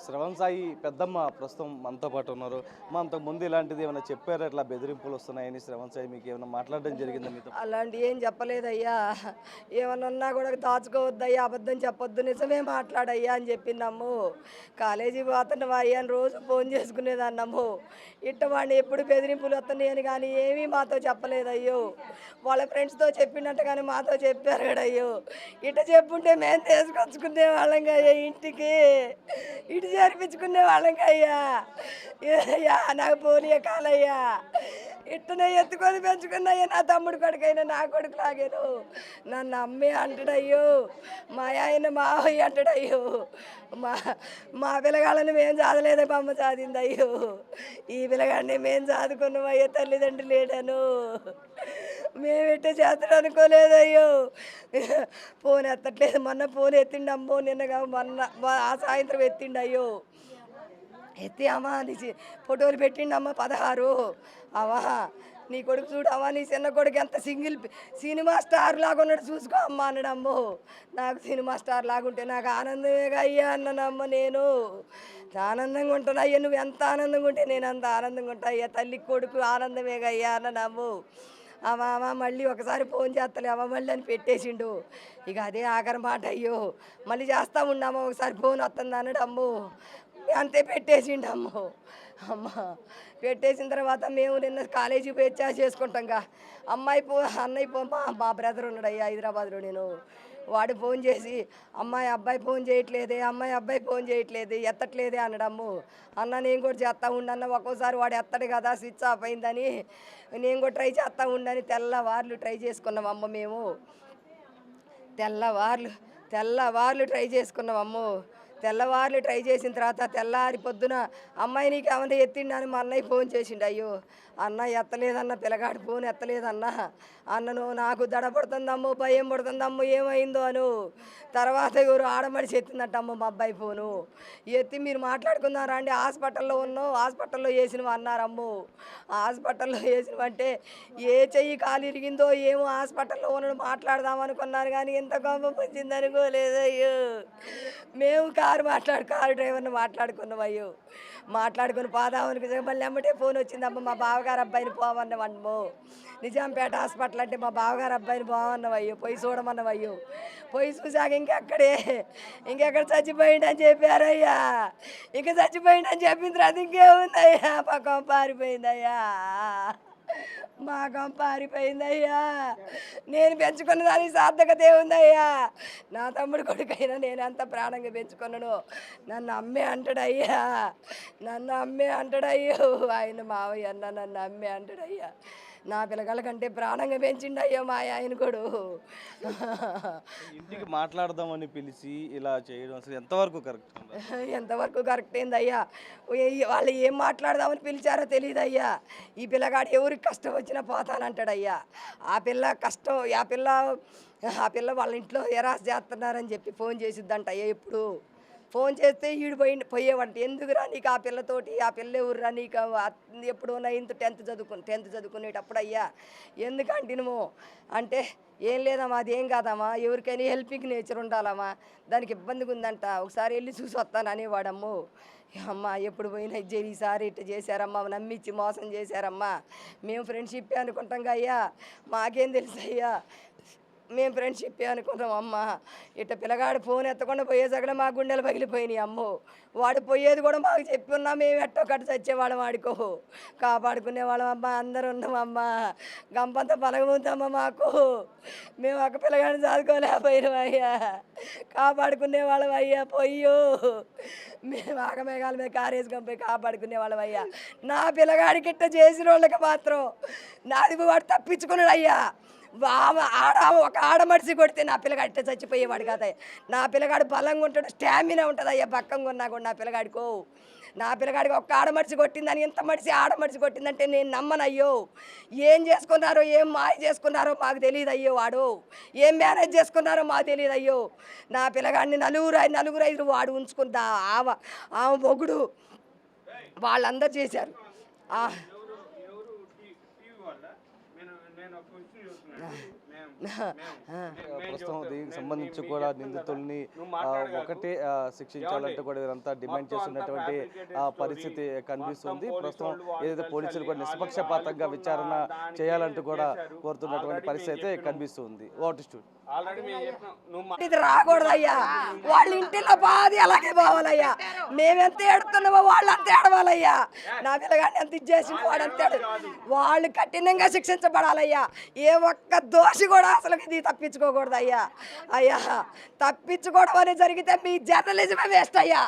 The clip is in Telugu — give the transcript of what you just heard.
శ్రవణ్ సాయి పెద్దమ్మ ప్రస్తుతం మనతో పాటు ఉన్నారు. అంతకు ముందు ఇలాంటిది ఏమైనా చెప్పారా, ఇట్లా బెదిరింపులు వస్తున్నాయని శ్రవణ్ సాయి మీకు ఏమైనా మాట్లాడడం జరిగిందా మీతో? అలాంటి ఏం చెప్పలేదయ్యా. ఏమన్నా ఉన్నా కూడా దాచుకోవద్దయ్యా, అబద్ధం చెప్పొద్దు, నిజమే మాట్లాడయ్యా అని చెప్పిందమ్ము. కాలేజీ పోతున్నావా అయ్యా అని రోజు ఫోన్ చేసుకునేదన్నమ్ము. వాడిని ఎప్పుడు బెదిరింపులు వస్తున్నాయని కానీ ఏమీ మాతో చెప్పలేదయ్యో. వాళ్ళ ఫ్రెండ్స్తో చెప్పినట్టు కానీ మాతో చెప్పారు కదయ్యో. చెప్పుంటే మేము తీసుకొచ్చుకునే వాళ్ళం అయ్యా, ఇంటికి ఇటు చేర్పించుకునే వాళ్ళం అయ్యా. నాకు పోనీయ కాలయ్యా, ఇట్టనే ఎత్తుకొని పెంచుకున్నాయ్యా. నా తమ్ముడు కొడుకైనా నా కొడుకు లాగాను. నన్ను అమ్మే అంటాడయ్యో, మా ఆయన మావయ్య అంటాడయ్యో. మా మా పిల్లగాళ్ళని మేము చదవలేదే, బొమ్మ చదివింది అయ్యో. ఈ పిల్లగాడిని మేము చదువుకున్నామయ్యో, తల్లిదండ్రులు లేడను. మేమిట్టే చేస్తాడు అనుకోలేదయ్యో. ఫోన్ ఎత్తట్లేదు. మొన్న ఫోన్ ఎత్తిండమ్మో, నిన్నగా మొన్న ఆ సాయంత్రం ఎత్తిండయ్యో. ఎత్తి అమ్మా నీ ఫోటోలు పెట్టిండమ్మా 16. అవా నీ కొడుకు చూడమ్మా, నీ చిన్న కొడుకు ఎంత సినిమా స్టార్ లాగా ఉన్నాడు చూసుకో అమ్మ అన్నాడమ్మో. నాకు సినిమా స్టార్ లాగుంటే నాకు ఆనందమేగా అయ్యా అన్నానమ్మ. నేను ఆనందంగా ఉంటాను అయ్యా, నువ్వు ఎంత ఆనందంగా ఉంటే నేను అంత ఆనందంగా ఉంటా అయ్యా. తల్లి కొడుకు ఆనందమేగా అయ్యా అన్నానమ్ము. అమ్మ మళ్ళీ ఒకసారి ఫోన్ చేస్తలే అమ్మ మళ్ళీ అని పెట్టేసిండు. ఇక అదే ఆఖరి మాట అయ్యో. మళ్ళీ చేస్తా ఉండమ్మా, ఒకసారి ఫోన్ వస్తుంది అన్నాడు అమ్ము. అంతే పెట్టేసిండు అమ్మో. అమ్మ పెట్టేసిన తర్వాత మేము నిన్న కాలేజీ పోయి చేసుకుంటాంగా. అన్నయ్య మా బ్రదర్ ఉన్నాడు అయ్యా హైదరాబాద్లో. వాడు ఫోన్ చేసి అబ్బాయి ఫోన్ చేయట్లేదే, అబ్బాయి ఫోన్ చేయట్లేదు, ఎత్తట్లేదే అన్నాడమ్ము. అన్న నేను కూడా చేస్తా ఉండన్న. ఒక్కోసారి వాడు ఎత్తడు కదా, స్విచ్ ఆఫ్ అయిందని నేను కూడా ట్రై చేస్తా ఉండని తెల్లవార్లు ట్రై చేసుకున్నాం అమ్మ. మేము తెల్లవార్లు ట్రై చేసుకున్నాం అమ్ము. తెల్లవార్లు ట్రై చేసిన తర్వాత తెల్లారి పొద్దున అమ్మాయి నీకు ఏమన్నా ఎత్తిండని మా అన్నయ్య ఫోన్ చేసిండు. అయ్యో అన్న ఎత్తలేదన్న, పిల్లగాడు ఫోన్ ఎత్తలేదన్న. అన్నను నాకు దడ పడుతుందమ్మో, భయం పడుతుందమ్మో, ఏమైందో అను. తర్వాత ఎవరు ఆడమడిచి ఎత్తిందట మా అబ్బాయి ఫోను. ఎత్తి మీరు మాట్లాడుకున్నారా అండి, హాస్పిటల్లో ఉన్నావు, హాస్పిటల్లో వేసినవి అన్నారమ్ము. హాస్పిటల్లో వేసినవంటే ఏ చెయ్యి కాలు ఇరిగిందో ఏమో, హాస్పిటల్లో ఉన్నాడు మాట్లాడదామనుకున్నారు కానీ ఇంత గొప్ప వచ్చింది అనుకోలేదు అయ్యో. మేము కారు డ్రైవర్ని మాట్లాడుకున్నాం అయ్యో. మాట్లాడుకుని పోదామని మళ్ళీ ఎమ్మటే ఫోన్ వచ్చిందమ్మ, మా బావగారు అబ్బాయిని పోవన్నవమ్మో. నిజాంపేట హాస్పిటల్ అంటే మా బావగారు అబ్బాయిని పోవన్నవయ్యో, పోయి చూడమన్నవయ్యో. పోయి చూసాక ఇంకెక్కడ చచ్చిపోయిండు అని చెప్పారయ్యా. ఇంకా చచ్చిపోయిండు అని చెప్పిన తర్వాత ఇంకేముందయ్యా, పక్కన పారిపోయిందయ్యా. మాకం పారిపోయిందయ్యా. నేను పెంచుకున్న దానికి సార్థకత ఏముందయ్యా. నా తమ్ముడు కొడుకైనా నేను ఎంత ప్రాణంగా పెంచుకున్నాను. నన్ను అమ్మే అంటాడయ్యా, నన్ను అమ్మే అంటాడయ్యో. ఆయన మావయ్య అన్న నన్ను అమ్మే అంటాడయ్యా. నా పిల్లగాళ్ళ కంటే ప్రాణంగా పెంచిండయ్యో మా ఆయన కూడా. ఇంటికి మాట్లాడదామని పిలిచి ఇలా చేయడం అసలు ఎంతవరకు కరెక్ట్? ఎంతవరకు కరెక్ట్ ఏందయ్యా. వాళ్ళు ఏం మాట్లాడదామని పిలిచారో తెలియదయ్యా. ఈ పిల్లగాడు ఎవరికి కష్టం వచ్చినా పోతానంటాడయ్యా. ఆ పిల్ల వాళ్ళ ఇంట్లో ఎరాస్ చేస్తున్నారని చెప్పి ఫోన్ చేసిద్దంట అయ్యా. ఎప్పుడు ఫోన్ చేస్తే ఈడు పోయేవంట. ఎందుకురా నీకు ఆ పిల్లతోటి, ఆ పిల్ల ఎవరురా నీకు, ఎప్పుడు 10th చదువుకునేటప్పుడు అయ్యా. ఎందుకంటేనేమో అంటే ఏం లేదమ్మా, అది ఏం కాదమ్మా, ఎవరికైనా హెల్పింగ్ నేచర్ ఉండాలమ్మా, దానికి ఇబ్బందిగా ఉందంట, ఒకసారి వెళ్ళి చూసి వస్తాను అనేవాడమ్ము. అమ్మ ఎప్పుడు పోయినా ఈసారి ఇట్లా చేశారమ్మా, నమ్మిచ్చి మోసం చేశారమ్మా. మేము ఫ్రెండ్షిప్ అనుకుంటాం అయ్యా, మాకేం తెలుసు అయ్యా, మేము ఫ్రెండ్షిప్ అనుకున్నాం అమ్మ. ఇట్లా పిల్లగాడు ఫోన్ ఎత్తకుండా పోయేసగడ మా గుండెలు పగిలిపోయినాయి అమ్మో. వాడు పోయేది కూడా మాకు చెప్పి ఉన్నా, మేము ఎట్టో కట్టు చచ్చేవాళ్ళం, వాడుకో కాపాడుకునేవాళ్ళం అమ్మ. అందరూ ఉన్నామమ్మ, గంపంత బలగముందమ్మ మాకు. మేము ఒక పిల్లగాడిని చదువుకోలేకపోయినాం అయ్యా, కాపాడుకునేవాళ్ళం అయ్యా. పొయ్యో మేము ఆగమేఘాల మీద కారేసుకొని పోయి కాపాడుకునేవాళ్ళం అయ్యా. నా పిల్లగాడికి ఇట్ట చేసిన వాళ్ళకి మాత్రం నాది వాడు తప్పించుకున్నాడు అయ్యా. ఒక ఆడమడిసి కొడితే నా పిల్లగాడు ఇట్ట చచ్చిపోయేవాడు కాదయ్యా. నా పిల్లగాడు బలంగా ఉంటాడు, స్టామినా ఉంటుంది అయ్యా. పక్కంగా ఉన్నా కూడా నా పిల్లగాడికి ఒక్క ఆడమడిసి కొట్టిందని, ఇంత ఆడమడిసి కొట్టిందంటే నేను నమ్మనయ్యో. ఏం చేసుకున్నారో, ఏం మాయ చేసుకున్నారో మాకు తెలియదు అయ్యో. వాడు ఏం మేనేజ్ చేసుకున్నారో మాకు తెలియదు అయ్యో. నా పిల్లగాడిని నలుగురు 5 వాడు ఉంచుకుందా, ఆమె మొగుడు వాళ్ళందరూ చేశారు. నేను ఒక క్వశ్చన్ చూస్తున్నాను. మేము ప్రస్తుతం దీనికి సంబంధించి కూడా నిందితుల్ని ఒకటే శిక్షించాలంటే కూడా వీరంతా డిమాండ్ చేస్తున్నటువంటి పరిస్థితి కనిపిస్తుంది. ప్రస్తుతం ఏదైతే పోలీసులు కూడా నిష్పక్షపాతంగా విచారణ చేయాలంటూ కూడా కోరుతున్నటువంటి పరిస్థితి అయితే కనిపిస్తుంది. వాట్ స్టూడ్ ఇది రాకూడదయ్యా, వాళ్ళ ఇంటిలో బాధి అలాగే పోవాలయ్యా. మేమెంత ఏడుతున్నామో వాళ్ళు అంత ఏడవాలయ్యా. నా పిల్లగాడిని ఎంత ఇచ్చేసి వాడంత వాళ్ళు కఠినంగా శిక్షించబడాలయ్యా. ఏ ఒక్క దోషి కూడా అసలు ఇది తప్పించుకోకూడదు అయ్యా. తప్పించుకోవడం అనేది జరిగితే మీ జర్నలిజమే వేస్ట్ అయ్యా.